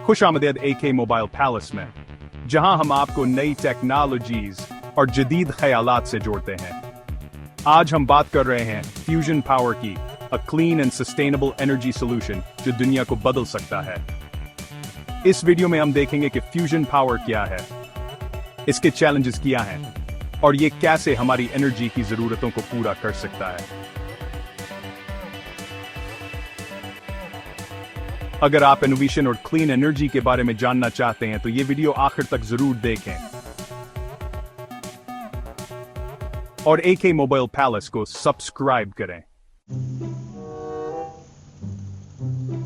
खुश आमदेद AK mobile palace में, जहां हम आपको नई टेक्नोलॉजीज और जदीद ख्यालात से जोड़ते हैं। आज हम बात कर रहे हैं फ्यूजन पावर की, a clean and sustainable energy solution जो दुनिया को बदल सकता है। इस वीडियो में हम देखेंगे कि फ्यूजन पावर क्या है, इसके चैलेंजेस क्या हैं, और ये कैसे हमारी एनर्जी की जरूरतों को पूरा कर सकता है। अगर आप इनोवेशन और क्लीन एनर्जी के बारे में जानना चाहते हैं तो ये वीडियो आखिर तक जरूर देखें और AK मोबाइल पैलेस को सब्सक्राइब करें।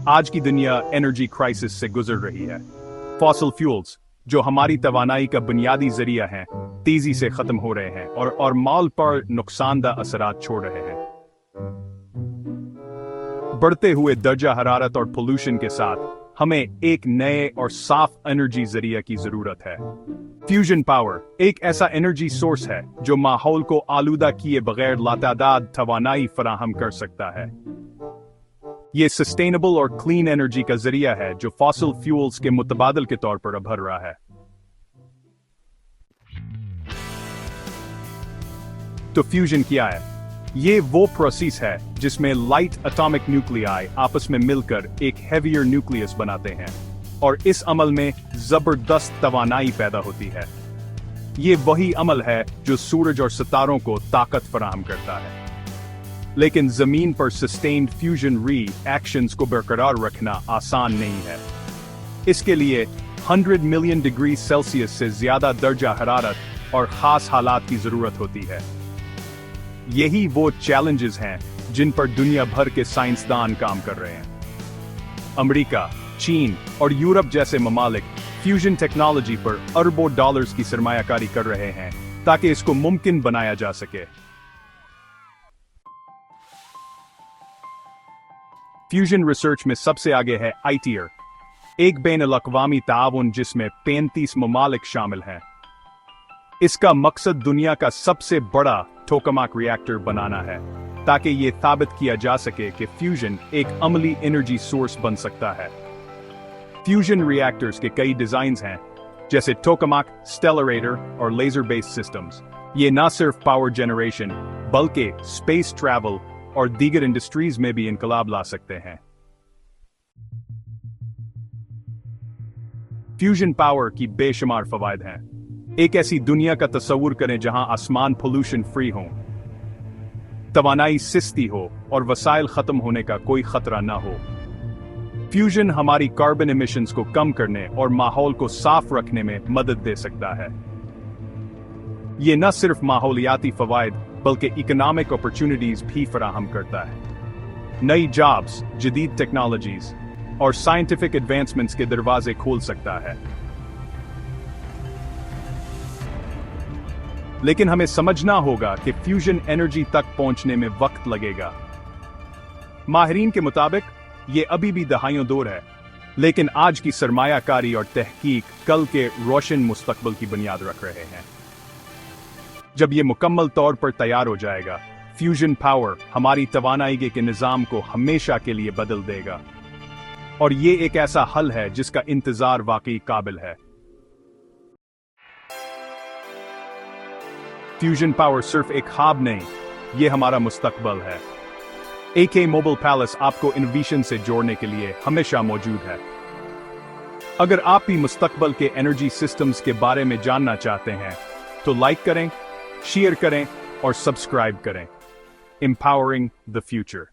आज की दुनिया एनर्जी क्राइसिस से गुजर रही है। फॉसिल फ्यूल्स, जो हमारी तवानाई का बुनियादी जरिया हैं, तेजी से खत्म हो रहे हैं और माहौल पर नुकसानदा असरात छोड़ रहे हैं। बढ़ते हुए दर्जा हरारत और पोल्यूशन के साथ हमें एक नए और साफ एनर्जी जरिया की जरूरत है। फ्यूजन पावर एक ऐसा एनर्जी सोर्स है जो माहौल को आलूदा किए बगैर लातादाद तवानाई फराहम कर सकता है। ये सस्टेनेबल और क्लीन एनर्जी का जरिया है जो फॉसिल फ्यूल्स के मुतबादल के तौर पर उभर रहा है। तो फ्यूजन क्या है? ये वो प्रोसेस है जिसमें लाइट एटॉमिक न्यूक्लियाई आपस में मिलकर एक हेवियर न्यूक्लियस बनाते हैं और इस अमल में जबरदस्त तवानाई पैदा होती है। ये वही अमल है जो सूरज और सितारों को ताकत फराहम करता है। लेकिन जमीन पर सस्टेन्ड फ्यूजन रिएक्शंस को बरकरार रखना आसान नहीं है। इसके लिए 100 मिलियन डिग्री सेल्सियस से ज्यादा दर्जा हरारत और खास हालात की जरूरत होती है। यही वो चैलेंजेस हैं जिन पर दुनिया भर के साइंसदान काम कर रहे हैं। अमेरिका, चीन और यूरोप जैसे ममालिक फ्यूजन टेक्नोलॉजी पर अरबों डॉलर्स की सरमायाकारी कर रहे हैं ताकि इसको मुमकिन बनाया जा सके। फ्यूजन रिसर्च में सबसे आगे है ITER, एक बैनुल-अक़वामी ताआवुन जिसमें 35 ममालिक शामिल हैं। इसका मकसद दुनिया का सबसे बड़ा टोकामाक रिएक्टर बनाना है ताकि ये साबित किया जा सके कि फ्यूजन एक अमली एनर्जी सोर्स बन सकता है। फ्यूजन रिएक्टर्स के कई डिजाइन्स हैं, जैसे टोकामाक, स्टेलरेटर और लेजर बेस्ड सिस्टम्स। ये न सिर्फ पावर जनरेशन बल्कि स्पेस ट्रैवल और दीगर इंडस्ट्रीज में भी इनकलाब ला सकते हैं। फ्यूजन पावर की बेशुमार फवायद हैं। एक ऐसी दुनिया का तस्वुर करें जहां आसमान पोल्यूशन फ्री हो, तवानाई सस्ती हो और वसाइल खत्म होने का कोई खतरा ना हो। फ्यूजन हमारी कार्बन एमिशंस को कम करने और माहौल को साफ रखने में मदद दे सकता है। ये न सिर्फ माहौलियाती फवायद बल्कि इकोनॉमिक अपॉर्चुनिटीज भी फराहम करता है। नई जॉब्स, जदीद टेक्नोलॉजीज और साइंटिफिक एडवांसमेंट्स के दरवाजे खोल सकता है। लेकिन हमें समझना होगा कि फ्यूजन एनर्जी तक पहुंचने में वक्त लगेगा। माहिरीन के मुताबिक ये अभी भी दहाइयों दूर है, लेकिन आज की सरमायाकारी और तहकीक कल के रोशन मुस्तकबिल की बुनियाद रख रहे हैं। जब ये मुकम्मल तौर पर तैयार हो जाएगा, फ्यूजन पावर हमारी तवानाई के निज़ाम को हमेशा के लिए बदल देगा। और ये एक ऐसा हल है जिसका इंतजार वाकई काबिल है। फ्यूजन पावर सिर्फ एक ख्वाब नहीं, ये हमारा मुस्तकबिल है। AK मोबाइल पैलेस आपको इनोवेशन से जोड़ने के लिए हमेशा मौजूद है। अगर आप भी मुस्तकबिल के एनर्जी सिस्टम्स के बारे में जानना चाहते हैं तो लाइक करें, शेयर करें और सब्सक्राइब करें। Empowering the future.